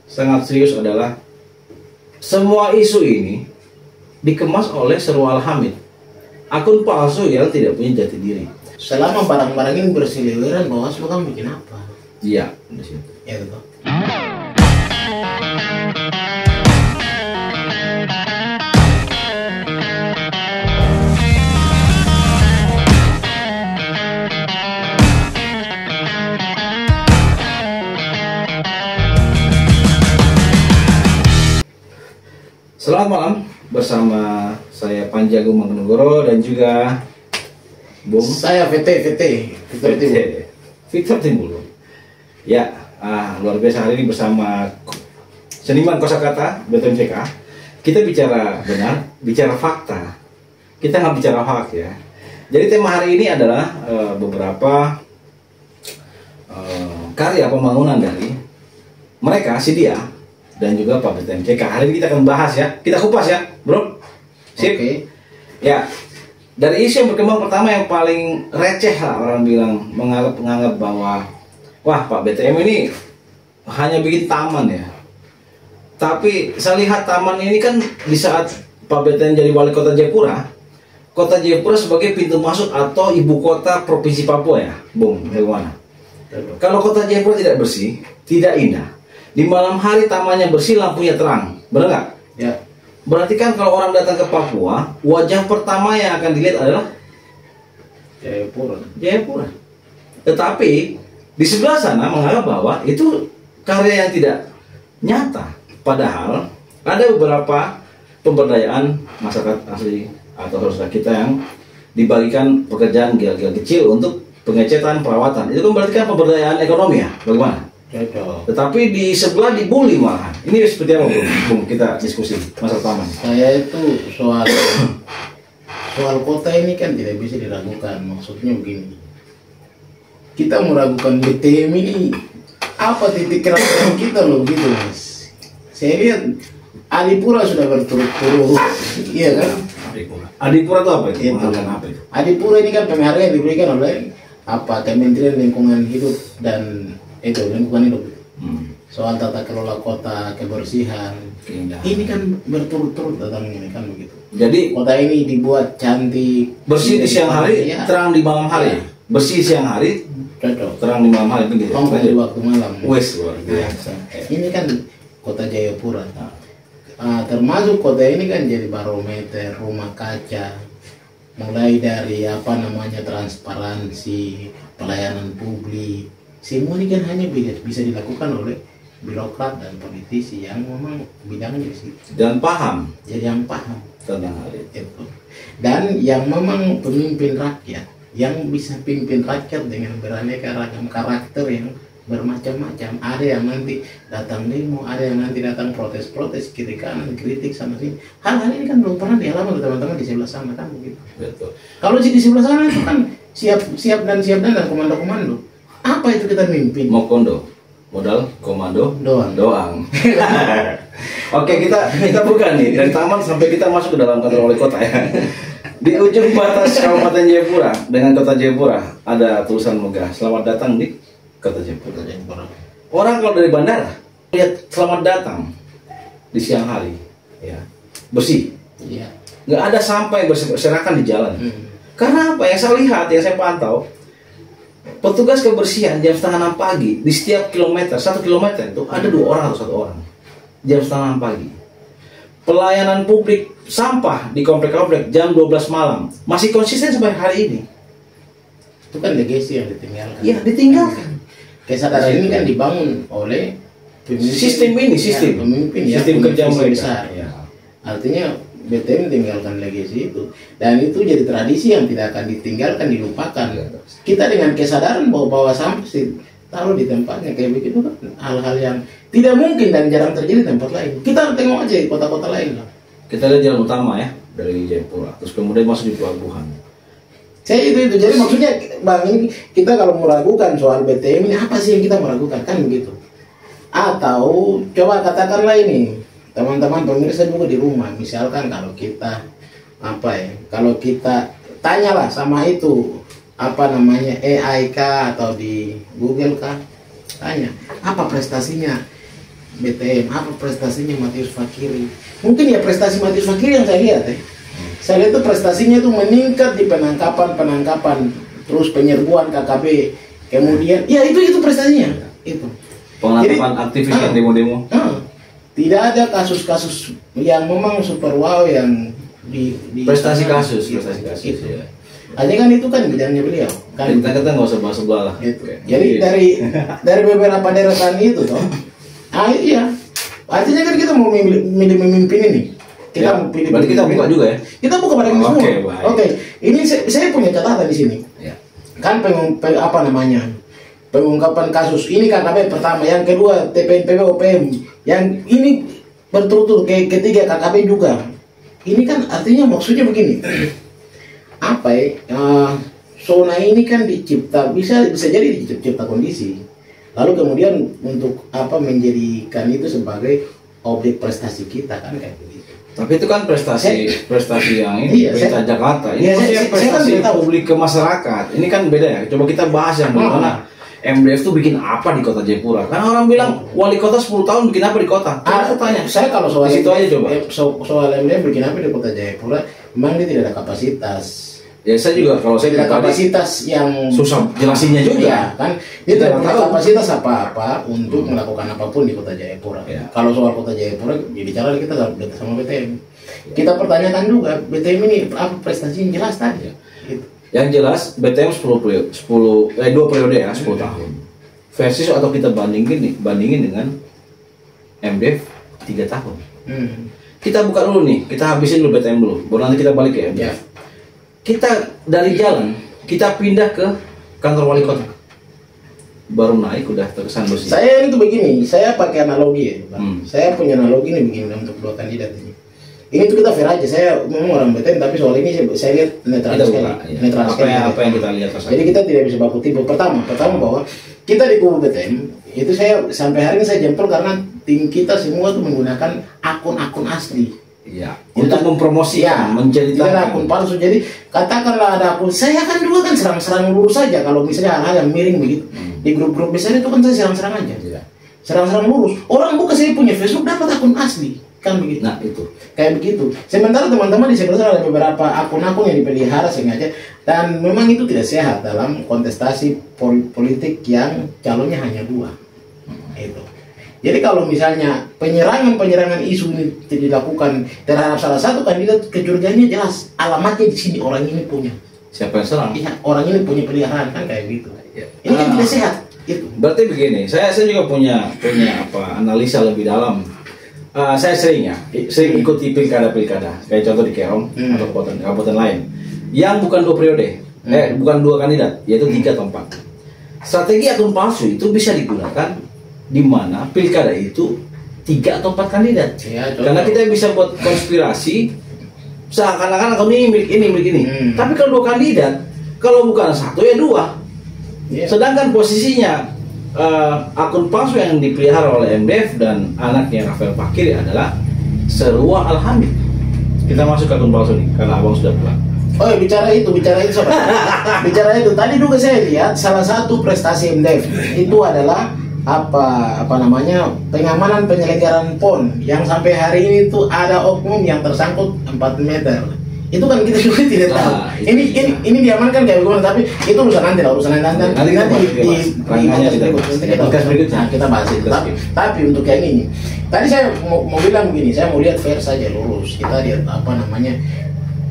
sangat serius adalah semua isu ini dikemas oleh Serwal Hamid, akun palsu yang tidak punya jati diri. Selama barang-barang ini berseliweran, Bawaslu kan bikin apa? Iya, di situ. Ya betul. Selamat malam, bersama saya Panji Agung Mangkunegoro dan juga Bung Saya Victor Timbul. Victor Timbul. Ya, luar biasa hari ini bersama seniman kosakata BTMCK. Kita bicara benar, bicara fakta. Kita nggak bicara hoax ya. Jadi tema hari ini adalah beberapa karya pembangunan dari mereka, si dia dan juga Pak BTMCK. Hari ini kita akan bahas ya, kita kupas ya, bro. Sip. Oke. Ya, dari isu yang berkembang pertama yang paling receh lah orang bilang, menganggap bahwa wah Pak BTM ini hanya bikin taman ya. Tapi saya lihat taman ini kan di saat Pak BTM jadi wali kota Jayapura, kota Jayapura sebagai pintu masuk atau ibu kota provinsi Papua ya, Bung. Bagaimana? Kalau kota Jayapura tidak bersih, tidak indah. Di malam hari tamannya bersih, lampunya terang, benar nggak? Ya. Berarti kan kalau orang datang ke Papua, wajah pertama yang akan dilihat adalah Jayapura. Tetapi di sebelah sana menganggap bahwa itu karya yang tidak nyata. Padahal ada beberapa pemberdayaan masyarakat asli atau saudara kita yang dibagikan pekerjaan gil-gil kecil untuk pengecetan perawatan. Itu kan berarti kan pemberdayaan ekonomi ya? Bagaimana? Cocok. Tetapi di sebelah dibully malahan. Ini seperti apa, Bung? Kita diskusi masalah taman. Saya itu soal kota ini kan tidak bisa diragukan. Maksudnya begini, kita meragukan BTM ini apa titik keras kita loh gitu, Mas. Saya lihat Adipura sudah berturut-turut, iya kan? Adipura itu apa itu? Itu. Apa itu? Adipura ini kan penghargaan yang diberikan oleh Kementerian Lingkungan Hidup dan lingkungan hidup. Soal tata kelola kota, kebersihan. Keindahan. Ini kan berturut-turut datang ini kan begitu. Jadi Kota ini dibuat cantik, bersih di siang hari, ya. terang di malam hari. Bersih siang hari, Cocok. terang di malam hari begitu. Ngomong di waktu malam. Wes luar biasa. Ini kan kota Jayapura. Termasuk kota ini kan jadi barometer, rumah kaca. Mulai dari transparansi, pelayanan publik. Semua ini kan hanya bisa dilakukan oleh birokrat dan politisi yang memang bidangnya di situ. Dan paham Jadi yang paham tentang hal itu. itu. Dan yang memang pemimpin rakyat, yang bisa pimpin rakyat dengan beraneka ragam karakter yang bermacam-macam. Ada yang nanti datang demo, ada yang nanti datang protes-protes, kiri kanan, kritik sama sini. Hal-hal ini kan belum pernah dialami oleh teman-teman di sebelah sana kan begitu. Betul. Kalau di sebelah sana itu kan siap dan komando-komando. Apa itu kita mimpin? Mau kondo, modal komando Doang. Oke, kita buka nih dari taman sampai kita masuk ke dalam kantor wali kota ya. Di ujung batas Kabupaten Jayapura dengan kota Jayapura ada tulisan megah, selamat datang di kota Jayapura. Orang kalau dari bandara lihat selamat datang di siang hari ya, bersih, Iya. nggak ada sampah yang berserakan di jalan. Karena apa? Yang saya lihat, yang saya pantau, petugas kebersihan jam 5:30 pagi di setiap kilometer, 1 kilometer itu ada 2 orang atau 1 orang. Jam 5:30 pagi. Pelayanan publik sampah di komplek-komplek jam 12 malam. Masih konsisten sampai hari ini. Itu kan legasi yang ditinggalkan. Iya, ditinggalkan. Kesadaran ini kan dibangun oleh pemimpin, pemimpin sistem kerja mereka. besar ya. Artinya BTM tinggalkan legasi itu, dan itu jadi tradisi yang tidak akan ditinggalkan, dilupakan. Kita dengan kesadaran bawa sampah sih taruh di tempatnya kayak begitu kan, hal-hal yang tidak mungkin dan jarang terjadi di tempat lain. Kita tengok aja di kota-kota lain lah. Kita lihat jalan utama ya dari Jayapura, terus kemudian masuk di pelabuhan. Saya itu jadi maksudnya Bang, ini kita kalau meragukan soal BTM ini apa sih yang kita meragukan kan begitu? Atau coba katakanlah ini teman-teman pemirsa juga di rumah, misalkan kalau kita kalau kita tanyalah sama itu AI kah atau di Google kah, tanya apa prestasinya BTM, apa prestasinya Matius Fakiri. Mungkin ya prestasi Matius Fakiri yang saya lihat ya. Saya lihat tuh prestasinya tuh meningkat di penangkapan, terus penyerbuan KKB, kemudian ya itu prestasinya itu. Penangkapan aktivis yang demo-demo. Tidak ada kasus-kasus yang memang super wow yang di prestasi kasus ya. Hanya kan itu kan bidangnya beliau. Kan Kita nggak usah bahas sebelah lah. gitu. Jadi dari beberapa deretan itu toh. Iya. Artinya kan kita mau milih memimpin ini. Kita Ya, mau pilih. berarti kita buka juga ya? Kita buka pada ini semua. Oke, baik. Oke. Ini saya punya catatan di sini. Ya. Kan apa namanya? Pengungkapan kasus ini KKB pertama, yang kedua TPNPB OPM, yang ini berturut-turut ketiga KKB juga. Ini kan artinya maksudnya begini. Apa ya? Zona ini kan bisa jadi dicipta kondisi. Lalu kemudian untuk apa menjadikan itu sebagai objek prestasi kita kan kayak begitu. Tapi itu kan prestasi yang ini Iya, Peta Jakarta. Ini iya, maksudnya saya prestasi kan tahu. publik ke masyarakat. Ini kan beda ya. Coba kita bahas yang bagaimana MDF tuh bikin apa di kota Jayapura. Karena orang bilang wali kota 10 tahun bikin apa di kota. Coba tanya. Saya kalau soal Di situ aja coba. soal MDF bikin apa di kota Jayapura, memang dia tidak ada kapasitas. Ya saya juga kalau saya Tidak ada tadi kapasitas yang susah jelasinnya juga. Iya, kan dia Kita tidak punya tahu. kapasitas apa-apa untuk melakukan apapun di kota Jayapura. Ya. Kalau soal kota Jayapura, ya bicara kita sama BTM. Kita pertanyakan juga BTM ini apa prestasinya jelas tadi. Gitu. Yang jelas BTM 2 periode ya, 10 tahun. Versus atau kita bandingin dengan MDF 3 tahun. Kita buka dulu nih, kita habisin dulu BTM dulu. Baru nanti kita balik ya MDF. Ya. Kita dari jalan, kita pindah ke kantor wali kota. Baru naik udah terkesan bersih. Saya itu begini, saya pakai analogi ya, Bang. Saya punya analogi nih begini untuk dua kandidat ini. Ini tuh kita fair aja. Saya memang orang BTN, tapi soal ini saya lihat netral Kita sekali. buka, ya. Netral sekali. Apa yang kita lihat Jadi kita tidak bisa baku tipu. Pertama bahwa kita di kubu BTN itu saya sampai hari ini saya jempol karena tim kita semua tuh menggunakan akun-akun asli. Iya. Untuk mempromosikan, menceritakan. Tidak akun palsu. Jadi katakanlah ada akun, saya kan juga kan serang-serang lurus saja kalau misalnya hal-hal yang miring begitu. Di grup-grup besar itu kan saya serang-serang aja. Iya. Serang-serang lurus. Orang buka saya punya Facebook dapat akun asli. Kan begitu. Nah itu. Kayak begitu. Sementara teman-teman di sebelah sana ada beberapa akun-akun yang dipelihara sengaja dan memang itu tidak sehat dalam kontestasi politik yang calonnya hanya 2. Itu. Jadi kalau misalnya penyerangan isu ini dilakukan terhadap salah satu kandidat, kecurigaannya jelas. Alamatnya di sini, orang ini punya. Siapa yang serang? Iya, orang ini punya peliharaan kan kayak gitu. Ya. Ini kan tidak sehat. Itu. Berarti begini, saya juga punya apa analisa lebih dalam. Saya sering ikuti pilkada kayak contoh di Kerong atau kabupaten lain yang bukan 2 periode, bukan 2 kandidat, yaitu 3 atau 4. Strategi akun palsu itu bisa digunakan di mana pilkada itu 3 atau 4 kandidat. Ya, karena kita bisa buat konspirasi seakan-akan akun ini milik ini. Tapi kalau 2 kandidat, kalau bukan 1 ya 2. Ya. Sedangkan posisinya akun palsu yang dipelihara oleh MDF dan anaknya Rafael Fakiri adalah Serua Alhamid. Kita masuk ke akun palsu nih karena abang sudah pulang. Oh, bicara itu sobat. Bicara itu tadi juga saya lihat salah satu prestasi MDF itu adalah apa namanya pengamanan penyelenggaraan PON yang sampai hari ini tuh ada oknum yang tersangkut 4 meter. Itu kan kita juga tidak tahu. Ini diamankan kayak bagaimana, tapi itu urusan nanti kita bahas itu. Tapi untuk yang ini, tadi saya mau bilang begini, saya mau lihat fair saja, lurus. Kita lihat apa namanya,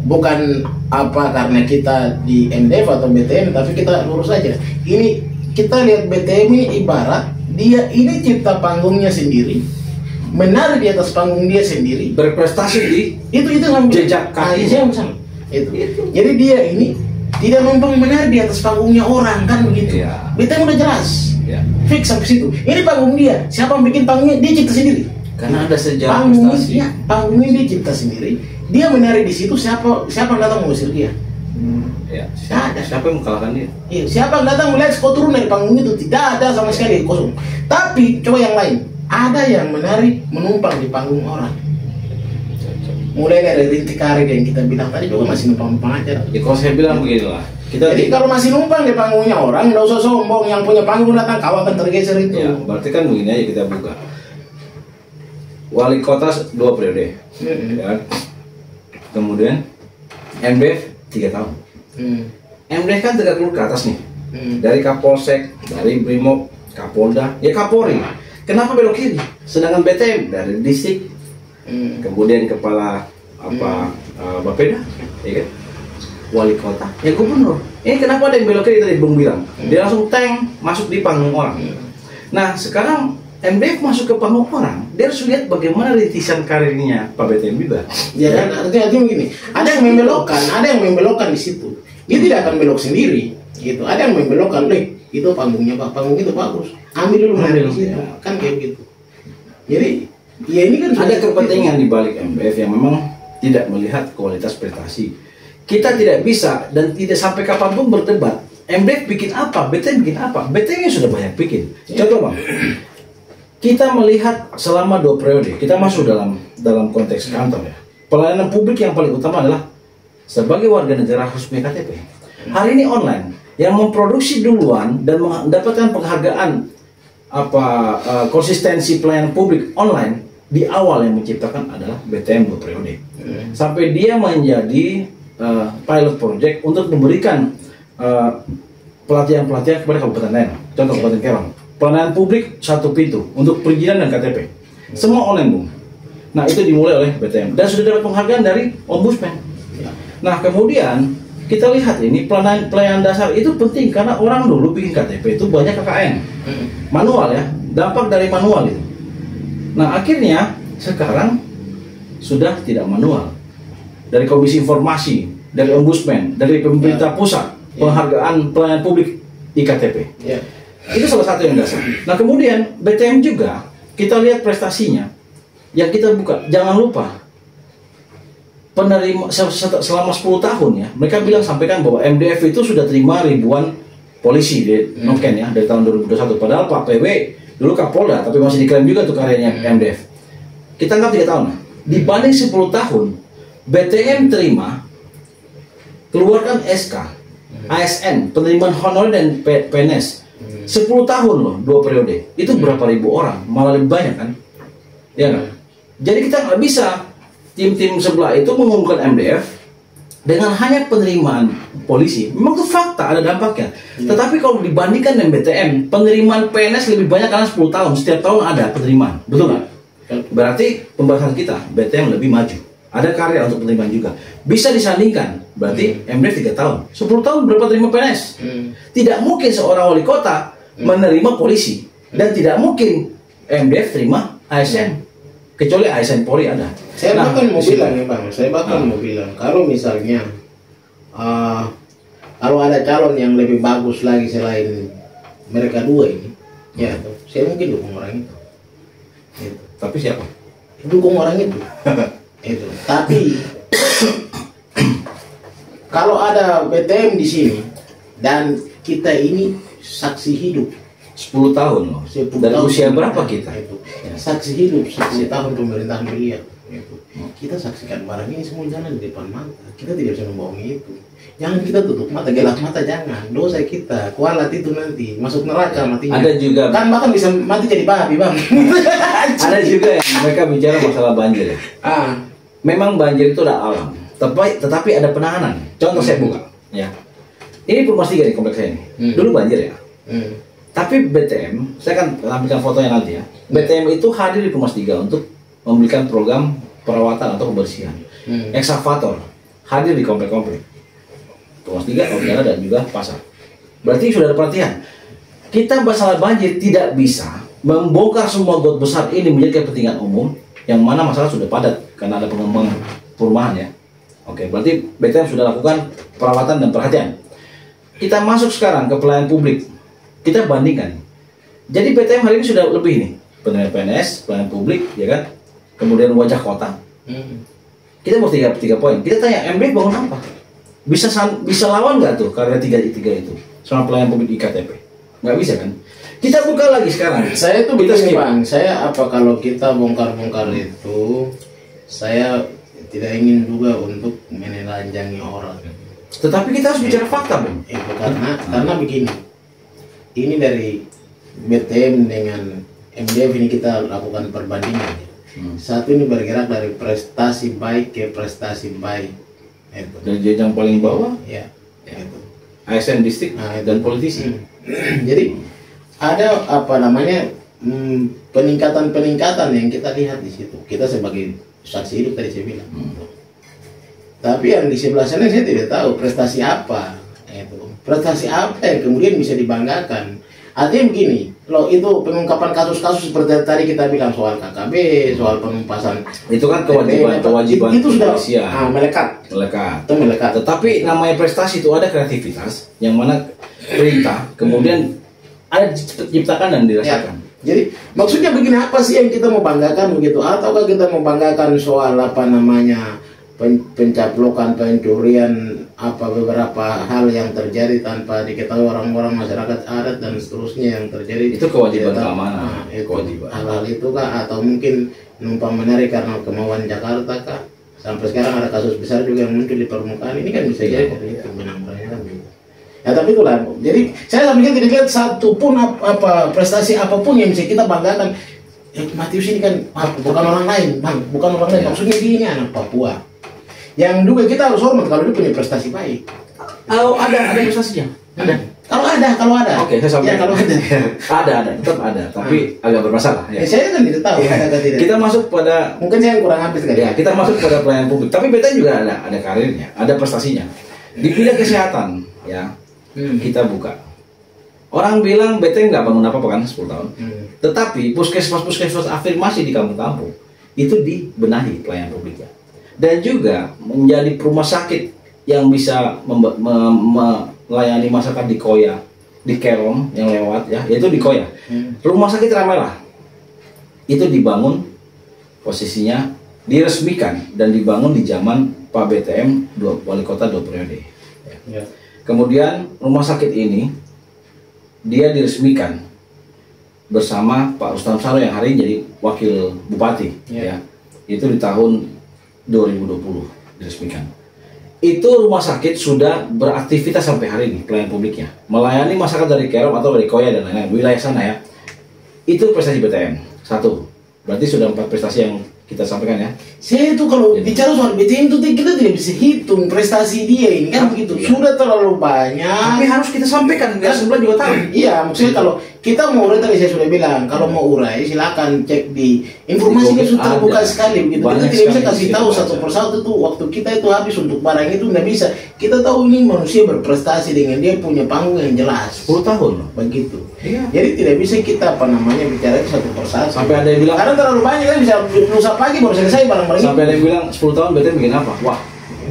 bukan apa karena kita di MDF atau BTN, tapi kita lurus saja. Ini kita lihat BTN ini ibarat dia ini cipta panggungnya sendiri, menari di atas panggung dia sendiri, berprestasi di itu jejak kaki itu. Jadi dia ini tidak numpang menari di atas panggungnya orang kan begitu. Ya. BTN udah jelas, fix sampai situ. Ini panggung dia, siapa yang bikin panggungnya, dia cipta sendiri. Karena ada sejarah prestasi. Panggungnya dia cipta sendiri. Dia menari di situ, siapa yang datang mengusir dia? Ya, siapa yang mengalahkan dia? Iya, siapa yang datang melihat kau turun dari panggung itu? Tidak ada sama sekali, kosong. Tapi coba yang lain, ada yang menari menumpang di panggung orang. Mulai dari rintik karir yang kita bilang tadi juga masih numpang aja. Ya kalau saya bilang begini lah. Jadi kalau masih numpang di panggungnya orang, nggak usah sombong. Yang punya panggung datang, kau akan tergeser itu. Ya, berarti kan begini aja kita buka. wali kota 2 periode, ya. Kemudian MDF 3 tahun. MDF kan tegak lurus ke atas nih, dari Kapolsek, dari Brimob, Kapolda, ya Kapolri. Kenapa belok kiri? Sedangkan BTM dari distrik, kemudian kepala Bapeda, ya kan? Wali kota, ya gubernur. Ini kenapa ada yang belok kiri tadi Bung bilang? Dia langsung tank masuk di panggung orang. Nah sekarang MDF masuk ke panggung orang, dia harus lihat bagaimana rintisan karirnya Pak BTM juga. Ya kan, artinya begini, ada yang membelokkan di situ. Dia tidak akan belok sendiri, gitu. Ada yang membelokkan, itu panggungnya Pak, panggung itu bagus. Ambil dulu dari situ, kan kayak gitu. Jadi, ya ini kan ada kepentingan di balik MDF yang memang tidak melihat kualitas prestasi. Kita tidak bisa dan tidak sampai kapanpun berdebat. MDF bikin apa, BTM bikin apa? BTM sudah banyak bikin. Contoh Bang, kita melihat selama 2 periode, kita masuk dalam konteks kantor ya. Pelayanan publik yang paling utama adalah sebagai warga negara harus punya KTP. Hari ini online, yang memproduksi duluan dan mendapatkan penghargaan konsistensi pelayanan publik online di awal yang menciptakan adalah BTM 2 periode. Sampai dia menjadi pilot project untuk memberikan pelatihan-pelatihan kepada kabupaten lain. Contoh Kabupaten Kerom, pelayanan publik 1 pintu untuk perizinan dan KTP. Semua online Bung. Nah itu dimulai oleh BTM dan sudah dapat penghargaan dari Ombudsman. Nah kemudian kita lihat ini pelayanan dasar itu penting karena orang dulu bikin KTP itu banyak KKN, manual ya, dampak dari manual itu. Nah akhirnya sekarang sudah tidak manual. Dari Komisi Informasi, dari Ombudsman, dari pemerintah pusat, penghargaan pelayanan publik IKTP. Itu salah satu yang dasar. Nah kemudian BTM juga kita lihat prestasinya yang kita buka. Jangan lupa penerima selama 10 tahun ya, mereka sampaikan bahwa MDF itu sudah terima ribuan polisi di Noken ya dari tahun 2021. Padahal Pak PW dulu Kapolda, tapi masih diklaim juga tuh karyanya MDF. Kita anggap 3 tahun. Dibanding 10 tahun, BTM terima keluarkan SK, ASN, penerimaan honorer dan PNS. 10 tahun loh, 2 periode. Itu berapa ribu orang? Malah lebih banyak kan? Ya kan? Jadi kita nggak bisa tim-tim sebelah itu mengumumkan MDF dengan hanya penerimaan polisi. Memang itu fakta, ada dampaknya. Tetapi kalau dibandingkan dengan BTM, penerimaan PNS lebih banyak karena 10 tahun. Setiap tahun ada penerimaan. Betul nggak? Berarti pembahasan kita, BTM lebih maju. Ada karya untuk penerimaan juga. Bisa disandingkan. Berarti MDF 3 tahun. 10 tahun berapa terima PNS? Tidak mungkin seorang wali kota menerima polisi. Dan tidak mungkin MDF terima ASN. Kecuali ASN Polri ada. Saya bahkan mau bilang ya Bang, mau bilang kalau misalnya kalau ada calon yang lebih bagus lagi selain mereka dua ini, ya saya mungkin dukung orang itu. Gitu. Tapi siapa? Dukung orang itu. Itu. Tapi kalau ada BTM di sini dan kita ini saksi hidup 10 tahun loh. Dari usia berapa kita? Itu. Saksi hidup 10 tahun pemerintahan beliau. Itu. Kita saksikan barang ini semua jalan di depan mata. Kita tidak bisa membohongi itu. Jangan kita tutup mata, gelap mata jangan. Dosa kita, kualat itu nanti masuk neraka matinya. Ada juga kan bahkan bisa mati jadi babi Bang. Ada juga yang mereka bicara masalah banjir ya. Memang banjir itu udah alam. Tetapi ada penanganan. Contoh saya buka ya. Ini Pumas 3 di kompleks saya ini. Dulu banjir ya. Tapi BTM, saya akan tampilkan fotonya nanti ya. BTM itu hadir di Pumas 3 untuk memberikan program perawatan atau pembersihan. Eksavator hadir di komplek-komplek Pumas 3, Organa dan juga pasar. Berarti sudah ada perhatian. Kita masalah banjir tidak bisa membongkar semua got besar ini menjadi kepentingan umum, yang mana masalah sudah padat karena ada pengembangan perumahan ya. Oke, berarti BTM sudah lakukan perawatan dan perhatian. Kita masuk sekarang ke pelayanan publik. Kita bandingkan. Jadi BTM hari ini sudah lebih nih. Penerimaan PNS, pelayanan publik, ya kan? Kemudian wajah kota. Kita mau tiga poin. Kita tanya, MDF bangun apa? Bisa lawan nggak tuh karya tiga itu sama pelayanan publik IKTP? Nggak bisa kan? Kita buka lagi sekarang. Saya tuh begini Bang, saya kalau kita bongkar-bongkar itu, saya tidak ingin juga untuk menelanjangi orang. Tetapi kita harus bicara fakta Bang. Itu karena begini. Ini dari BTM dengan MDF ini kita lakukan perbandingan. Satu ini bergerak dari prestasi baik ke prestasi baik. Itu. Dari jenjang paling bawah, Ya. Itu. ASN distrik dan politisi. Jadi ada apa namanya peningkatan-peningkatan yang kita lihat di situ. Kita sebagai saksi hidup tadi saya bilang. Tapi yang di sebelah sana saya tidak tahu prestasi apa. Itu. Prestasi apa yang kemudian bisa dibanggakan. Artinya begini, loh itu pengungkapan kasus-kasus seperti tadi kita bilang soal KKB, soal penumpasan. Itu kan kewajiban itu sudah kepolisian. Melekat. Itu melekat. Tetapi namanya prestasi itu ada kreativitas yang mana perintah kemudian ada diciptakan dan dirasakan. Ya. Jadi maksudnya begini, apa sih yang kita mau banggakan begitu? Ataukah kita mau banggakan soal apa namanya pencaplokan, pencurian, apa beberapa hal yang terjadi tanpa diketahui orang-orang masyarakat adat dan seterusnya yang terjadi. Itu kewajiban keamanan. Kewajiban. Hal-hal itu kah? Atau mungkin numpang menarik karena kemauan Jakarta kah? Sampai sekarang ada kasus besar juga yang muncul di permukaan. Ini kan bisa jadi dari itu benang-benang. Ya tapi itulah. Jadi saya sampai tidak lihat satu pun apa prestasi apapun yang bisa kita banggakan. Matius ini kan bukan orang lain, bang, bukan orang lain. Maksudnya dia ini anak Papua. Yang juga kita harus hormat kalau dia punya prestasi baik. Kalau ada prestasinya. Ada. Kalau ada. Oke, saya sampaikan. Ya, kalau ada. ada, tetap ada, tapi agak bermasalah. Ya. Saya kan tidak tahu. Tidak. Kita masuk pada mungkin saya yang kurang habis kali. Ya, kita masuk pada pelayanan publik. Tapi BTN juga ada karirnya, ada prestasinya. Di bidang kesehatan, ya kita buka. Orang bilang BTN nggak bangun apa-apa kan 10 tahun. Tetapi puskesmas afirmasi di kampung-kampung itu dibenahi pelayanan publiknya. Dan juga menjadi rumah sakit yang bisa melayani masyarakat di Koya, di Kerom yang lewat ya, yaitu di Koya. Rumah sakit Ramelah itu dibangun, posisinya diresmikan dan dibangun di zaman Pak BTM wali kota 2 periode. Ya. Kemudian rumah sakit ini dia diresmikan bersama Pak Rustam Saro yang hari ini jadi wakil bupati. Ya. Itu di tahun 2020 diresmikan. Itu rumah sakit sudah beraktivitas sampai hari ini pelayanan publiknya, melayani masyarakat dari Kerom atau dari Koya dan lain-lain wilayah sana ya. Itu prestasi BTN. Satu. Berarti sudah 4 prestasi yang kita sampaikan ya. Saya itu kalau bicara soal BTN itu kita tidak bisa hitung prestasi dia ini kan begitu. Iya. Sudah terlalu banyak. Tapi harus kita sampaikan biar sebelah juga tahu. Iya, maksudnya kalau kita mau urai tadi saya sudah bilang, kalau mau urai silakan cek di informasinya sudah terbuka sekali begitu. Kita tidak bisa kasih tahu satu persatu tuh waktu kita itu habis untuk barang itu nggak bisa. Kita tahu ini manusia berprestasi dengan dia punya panggung yang jelas. 10 tahun begitu. Iya. Jadi tidak bisa kita apa namanya bicara itu satu persatu. Sampai ada yang bilang karena terlalu banyak kan bisa lusa pagi baru selesai barang-barang. Sampai ada yang bilang 10 tahun BTN bikin apa? Wah,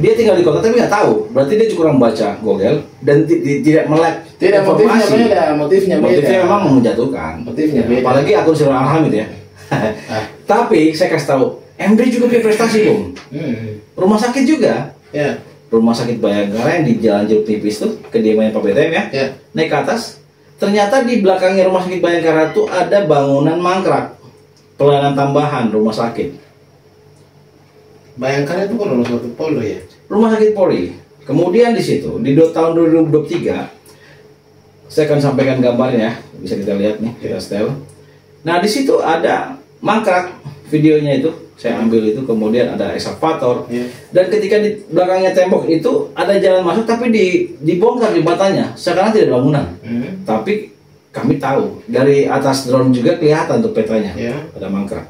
dia tinggal di kota tapi nggak tahu. Berarti dia kurang baca Google dan tidak melek. Tidak, motifnya beda. Motifnya memang menjatuhkan. Motifnya beda. Apalagi akun Sirul Arham itu ya. Tapi saya kasih tahu, MD juga punya prestasi dong. Rumah sakit juga. Ya. Rumah sakit Bayangkara yang di Jalan Jeruk Nipis tuh kediamannya Pak BTM ya. Naik ke atas, ternyata di belakangnya rumah sakit Bayangkara tuh ada bangunan mangkrak, pelayanan tambahan rumah sakit. Bayangkara itu kan rumah sakit Polri ya. Rumah sakit Polri. Kemudian di situ di tahun 2023 saya akan sampaikan gambarnya, bisa kita lihat nih, kita setel. Nah di situ ada mangkrak, videonya itu saya ambil itu, kemudian ada ekskavator dan ketika di belakangnya tembok itu ada jalan masuk tapi dibongkar jembatannya, sekarang tidak ada bangunan. Tapi kami tahu dari atas drone juga kelihatan tuh petanya, ada mangkrak.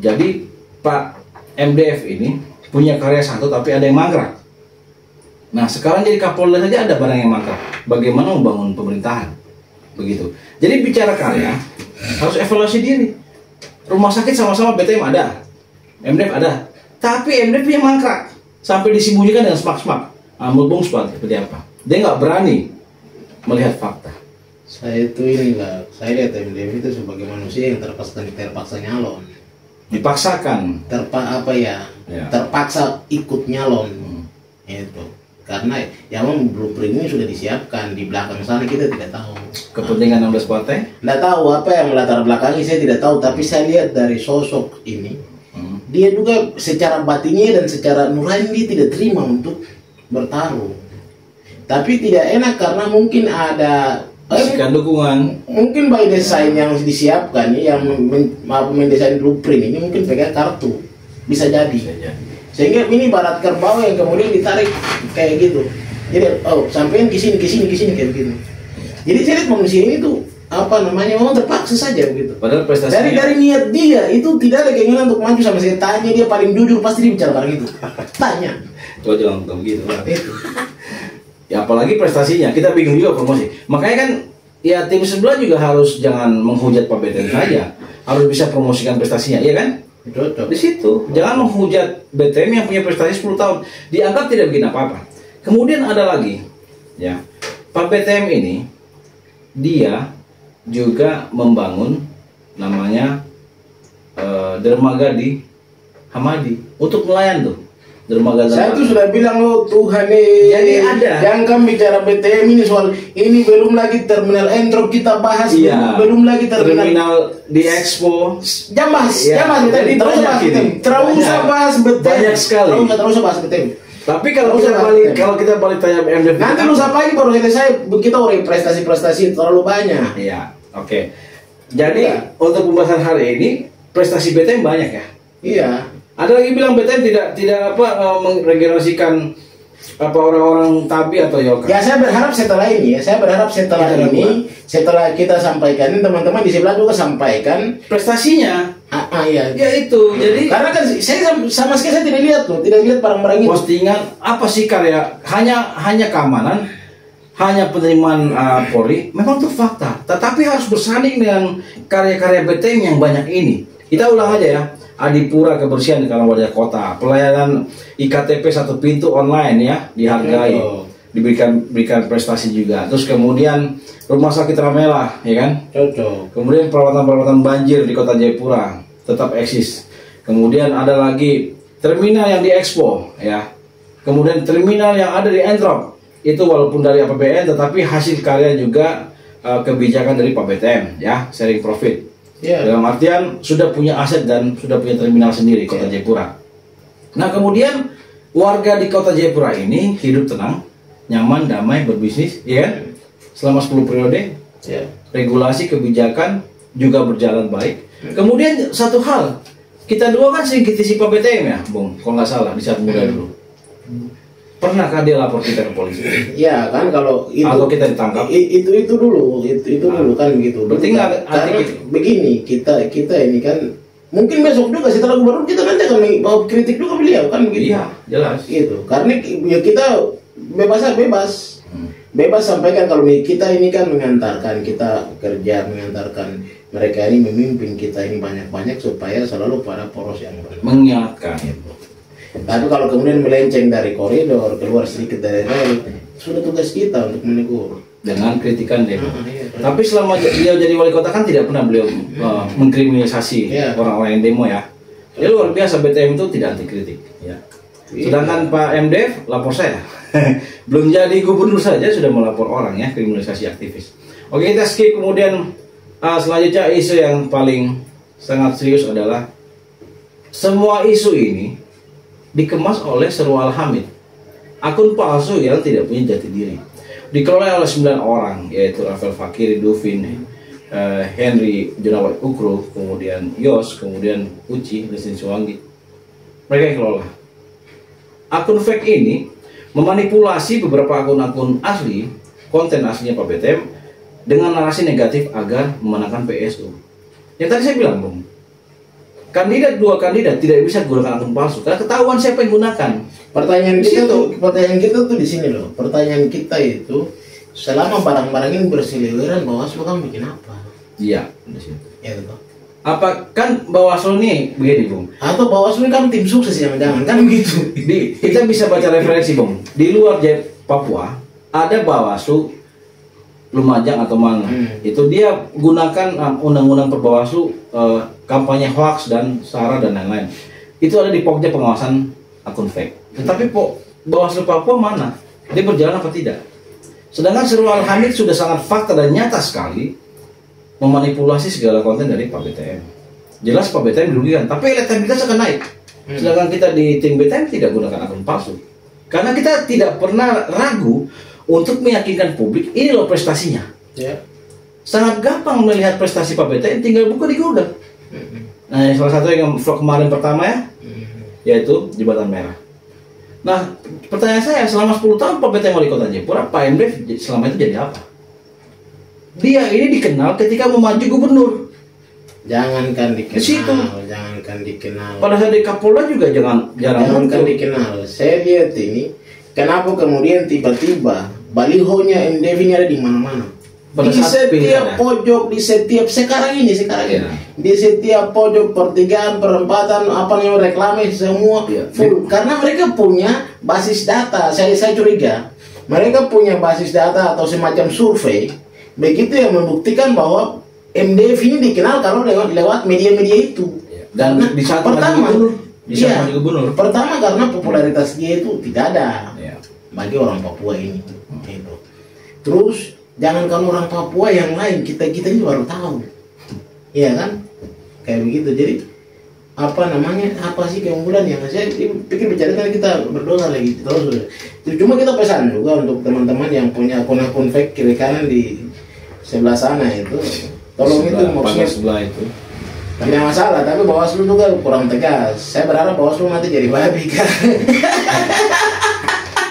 Jadi Pak MDF ini punya karya satu tapi ada yang mangkrak. Nah sekarang jadi Kapolda saja ada barang yang mangkrak. Bagaimana membangun pemerintahan? Begitu. Jadi bicara karya harus evaluasi diri. Rumah sakit sama-sama BTM ada, MDF ada, tapi MDF punya mangkrak sampai disembunyikan dengan semak-semak. Menurut Bung Spat seperti apa? Dia nggak berani melihat fakta. Saya itu inilah, saya lihat MDF itu sebagai manusia yang terpaksa nyalon. Dipaksakan. Terpaksa ikut nyalon. Itu. Karena ya memang blueprint ini sudah disiapkan di belakang sana, kita tidak tahu. Kepentingan 16 partai? Tidak tahu apa yang melatar belakangi, saya tidak tahu. Tapi saya lihat dari sosok ini, dia juga secara batinnya dan secara nurani dia tidak terima untuk bertarung. Tapi tidak enak karena mungkin ada bisikan dukungan. Mungkin by design yang disiapkan yang mendesain blueprint ini mungkin pegang kartu, bisa jadi. Sehingga ini barat kerbau yang kemudian ditarik kayak gitu. Jadi sampein kesini kayak begitu. Jadi saya lihat manusia ini tuh apa namanya, memang terpaksa saja begitu. Padahal prestasinya dari niat dia itu tidak ada keinginan untuk maju sama sekali. Tanya dia paling jujur pasti dia bicara begitu. Tanya. Gua jangan begitu. Ya apalagi prestasinya, kita bingung juga promosi. Makanya kan ya tim sebelah juga harus jangan menghujat Pak BTM saja, harus bisa promosikan prestasinya, iya kan? Cocok. Di situ jangan menghujat BTM yang punya prestasi 10 tahun, dianggap tidak bikin apa-apa. Kemudian ada lagi, ya Pak BTM ini dia juga membangun namanya dermaga di Hamadi untuk nelayan tuh. Saya tuh sudah bilang lo Tuhan jadi ada yang kan bicara BTM ini soal ini, belum lagi terminal Entrop kita bahas, iya, belum lagi terminal di Expo. Jangan BTM, terus usah bahas BTM, banyak sekali, terus usah bahas BTM. Tapi kalau kita balik tanya MDF nanti lusa pagi baru selesai kita udah prestasi terlalu banyak. Iya, oke. Jadi untuk pembahasan hari ini prestasi BTM banyak ya. Iya. Ada lagi bilang BTM tidak meregenerasikan apa orang-orang tabi atau yoga. Ya saya berharap setelah ini setelah kita sampaikan ini, teman-teman di sebelah juga sampaikan prestasinya. Iya. Ya itu. Jadi karena kan saya sama sekali saya tidak lihat barang-barang itu. Postingan apa sih karya hanya keamanan, hanya penerimaan Polri, memang itu fakta. Tetapi harus bersanding dengan karya-karya BTM yang banyak ini. Kita ulang aja ya. Adipura kebersihan di kalangan warga kota, pelayanan IKTP satu pintu online ya dihargai, diberikan prestasi juga. Terus kemudian rumah sakit Ramela ya kan, kemudian perawatan banjir di kota Jayapura tetap eksis. Kemudian ada lagi terminal yang di Expo ya, kemudian terminal yang ada di Entrop itu walaupun dari APBN tetapi hasil karya juga kebijakan dari Pak BTM ya, sharing profit. Dalam artian sudah punya aset dan sudah punya terminal sendiri kota Jayapura. Nah kemudian warga di kota Jayapura ini hidup tenang, nyaman, damai, berbisnis, ya kan? Selama 10 periode, regulasi kebijakan juga berjalan baik. Kemudian satu hal, kita dua kan sering kritisi Pak BTM ya, Bung, kalau nggak salah di saat muda dulu. Pernahkah dia lapor kita ke polisi? Ya kan kalau itu atau kita ditangkap? Itu dulu kan begitu. Berarti begini kita ini kan mungkin besok juga setelah gubernur kita nanti akan bawa kritik juga beliau kan begitu. Iya jelas. Gitu. Karena ya kita bebas sampaikan kalau kita ini kan mengantarkan kita kerja, mengantarkan mereka ini memimpin kita ini banyak supaya selalu pada poros yang benar. Mengingatkan. Tapi kalau kemudian melenceng dari koridor, keluar sedikit dari rel, sudah tugas kita untuk menegur. Dengan kritikan demo. Tapi selama beliau jadi wali kota kan tidak pernah beliau mengkriminalisasi orang-orang yang demo ya. Dia luar biasa, BTM itu tidak anti kritik. Ya. Sedangkan Pak MDF lapor saya. Belum jadi gubernur saja sudah melapor orang ya, kriminalisasi aktivis. Oke, kita skip. Kemudian selanjutnya isu yang paling sangat serius adalah semua isu ini dikemas oleh Seru Al-Hamid, akun palsu yang tidak punya jati diri, dikelola oleh 9 orang, yaitu Rafael Fakiri, Duvin, Henry Junawat Ukro, kemudian Yos, kemudian Uci, Lesin Suwangi. Mereka yang kelola. Akun fake ini memanipulasi beberapa akun-akun asli, konten aslinya Pak BTM dengan narasi negatif agar memenangkan PSU. Yang tadi saya bilang, Bung, dua kandidat tidak bisa gunakan akun palsu karena ketahuan siapa yang gunakan. Pertanyaan kita tuh di sini loh. Pertanyaan kita itu selama barang-barang ini berseliweran, Bawaslu kan bikin apa? Iya, di situ. Ya betul. Apa kan Bawaslu nih begini, Bung? Atau Bawaslu kan tim sukses yang jangan kan begitu. Kita bisa baca referensi, Bung. Di luar Papua ada Bawaslu Lumajang atau mana, itu dia gunakan undang-undang perbawaslu, kampanye hoax dan sara dan lain-lain. Itu ada di Pokja pengawasan akun fake. Tetapi Bawaslu Papua mana? Dia berjalan apa tidak? Sedangkan Seru Al-Hamid sudah sangat fakta dan nyata sekali memanipulasi segala konten dari Pak BTM. Jelas Pak BTM dirugikan, tapi elektabilitas akan naik. Sedangkan kita di tim BTM tidak gunakan akun palsu. Karena kita tidak pernah ragu untuk meyakinkan publik ini loh prestasinya. Ya. Sangat gampang melihat prestasi Pak BTM, tinggal buka di Google. Nah, salah satu yang vlog kemarin pertama ya, yaitu Jembatan Merah. Nah, pertanyaan saya, selama 10 tahun Pak BTM wali kota Jayapura, Pak MDF selama itu jadi apa? Dia ini dikenal ketika mau maju gubernur. Jangankan Di situ. dikenal, jangankan dikenal. Pada saat di Kapolda juga jangankan Jangankan dikenal. Saya lihat ini, kenapa kemudian tiba-tiba balihonya MDF ini ada di mana-mana? Pada Di saat setiap pilkada. pojok, di setiap sekarang ini, Iya. di setiap pojok pertigaan, perempatan, apa namanya reklame semua Iya. full. Karena mereka punya basis data. Saya curiga mereka punya basis data atau semacam survei begitu yang membuktikan bahwa MDF ini dikenal kalau lewat media-media itu. Dan Karena di saat pertama, maju gubernur, di saat iya, maju gubernur. pertama karena popularitas dia itu tidak ada Iya. bagi orang Papua ini. Gitu. Terus jangan kalau orang Papua yang lain, kita ini baru tahu, iya kan, kayak begitu. Jadi apa sih keunggulan yang saya pikir bicarakan, kita berdoa lagi terus. Cuma kita pesan juga untuk teman-teman yang punya akun-akun fake kiri kanan di sebelah sana itu, tolong itu maksudnya sebelah itu. tidak masalah, tapi Bawaslu juga kurang tegas. Saya berharap Bawaslu nanti jadi babi kan.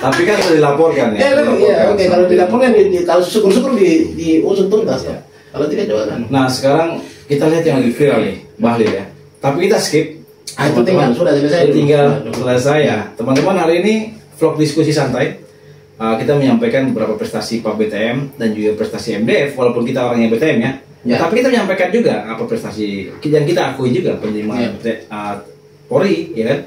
Tapi kan sudah dilaporkan ya. Iya, oke. Kalau dilaporkan, kalau syukur-syukur diusut tuntas. Ya. Kalau tidak coba kan. Nah, sekarang kita lihat yang lagi viral nih, Bahlil ya. Tapi kita skip. Itu tinggal sudah selesai. Tinggal selesai ya. Teman-teman, hari ini vlog diskusi santai. Kita menyampaikan beberapa prestasi Pak BTM dan juga prestasi MDF, walaupun kita orangnya BTM ya. Ya. Tapi kita menyampaikan juga apa prestasi yang kita akui juga penerimaan Polri, ya kan?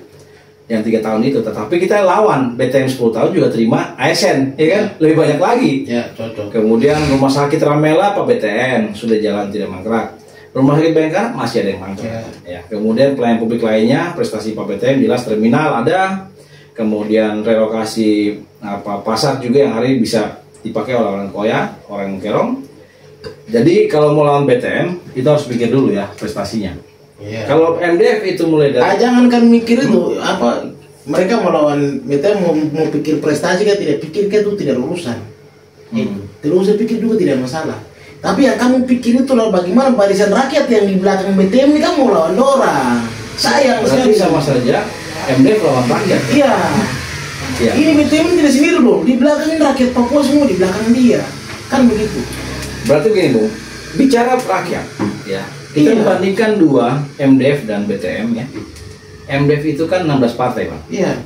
Yang 3 tahun itu. Tetapi kita lawan BTM 10 tahun juga terima ASN, ya kan? Lebih banyak lagi. Ya, cocok. Kemudian rumah sakit Ramela Pak BTN sudah jalan tidak mangkrak. Rumah sakit Bayangkara masih ada yang mangkrak. Ya. Kemudian pelayanan publik lainnya prestasi Pak BTN jelas, terminal ada. Kemudian relokasi pasar juga yang hari bisa dipakai oleh orang Koya, orang Kerong. Jadi kalau mau lawan BTN itu harus pikir dulu ya prestasinya. Iya. Kalau MDF itu mulai dari Jangankan mikir itu mereka melawan BTM mau pikir prestasi kan, tidak pikir kan, itu tidak urusan. Tidak usah pikir juga, tidak masalah. Tapi yang kamu pikir itu lah bagaimana barisan rakyat yang di belakang BTM ini kamu lawan orang. Sayang berarti sekali. sama saja MDF lawan rakyat. Iya. Iya. Ini BTM tidak sendiri loh. Di belakang rakyat Papua semua di belakang dia. Kan begitu. Berarti begini Bung, bicara rakyat ya. Kita Iya. bandingkan dua MDF dan BTM ya. MDF itu kan 16 partai Pak. Iya.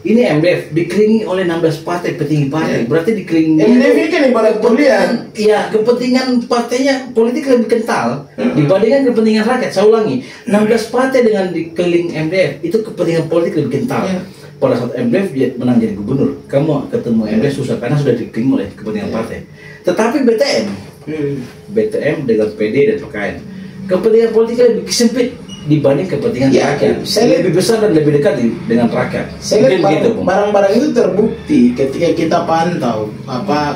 Ini MDF dikelilingi oleh 16 partai, petinggi partai. Iya. Berarti dikelilingi MDF ini kan ibarat kuliah. ya, kepentingan partainya politik lebih kental dibandingkan kepentingan rakyat. Saya ulangi, 16 partai dengan dikeliling MDF itu kepentingan politik lebih kental. Iya. Pada saat MDF dia menang jadi gubernur, kamu ketemu MDF susah karena sudah dikelilingi oleh kepentingan Iya. partai. Tetapi BTM dengan PD dan PKN, kepentingan politiknya lebih sempit dibanding kepentingan Ya, rakyat. saya Lebih besar dan lebih dekat dengan rakyat. Saya lihat Mungkin gitu, Bung. barang-barang itu terbukti ketika kita pantau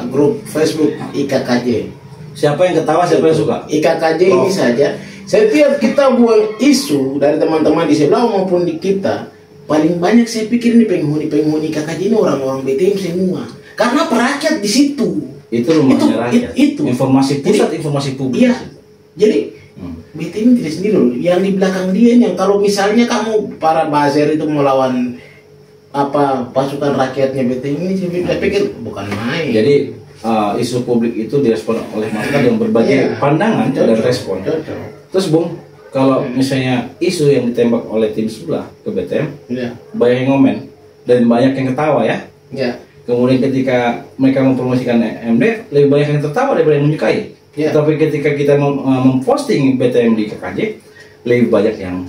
grup Facebook IKKJ. Siapa yang ketawa, siapa yang suka? IKKJ ini saja. Setiap kita buang isu dari teman-teman di sebelah maupun di kita, paling banyak saya pikir ini penghuni IKKJ ini orang-orang BTM semua. Karena perakyat di situ. Itu rumahnya rakyat. Itu. Informasi pusat, informasi publik. Iya. Jadi BTM tidak sendiri loh. Yang di belakang dia ini, yang kalau misalnya kamu para buzzer itu melawan pasukan rakyatnya BTM ini, saya pikir bukan main. Jadi isu publik itu direspon oleh masyarakat dengan berbagai Iya. pandangan dan Cocok. respon. Cocok. Terus Bung, kalau misalnya isu yang ditembak oleh tim sebelah ke BTM, Iya. banyak yang ngomen dan banyak yang ketawa ya. Iya. Kemudian ketika mereka mempromosikan MDF, lebih banyak yang tertawa daripada yang menyukai. Ya. Tapi ketika kita memposting BTM di KKJ, lebih banyak yang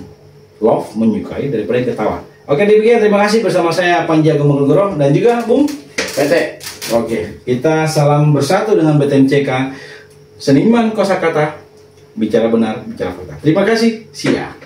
love, menyukai daripada yang ketawa. Oke, demikian, terima kasih bersama saya Panji Agung Manggoro dan juga Bung PT. Oke, kita salam bersatu dengan BTMCK, seniman kosakata, bicara benar, bicara fakta. Terima kasih, siap.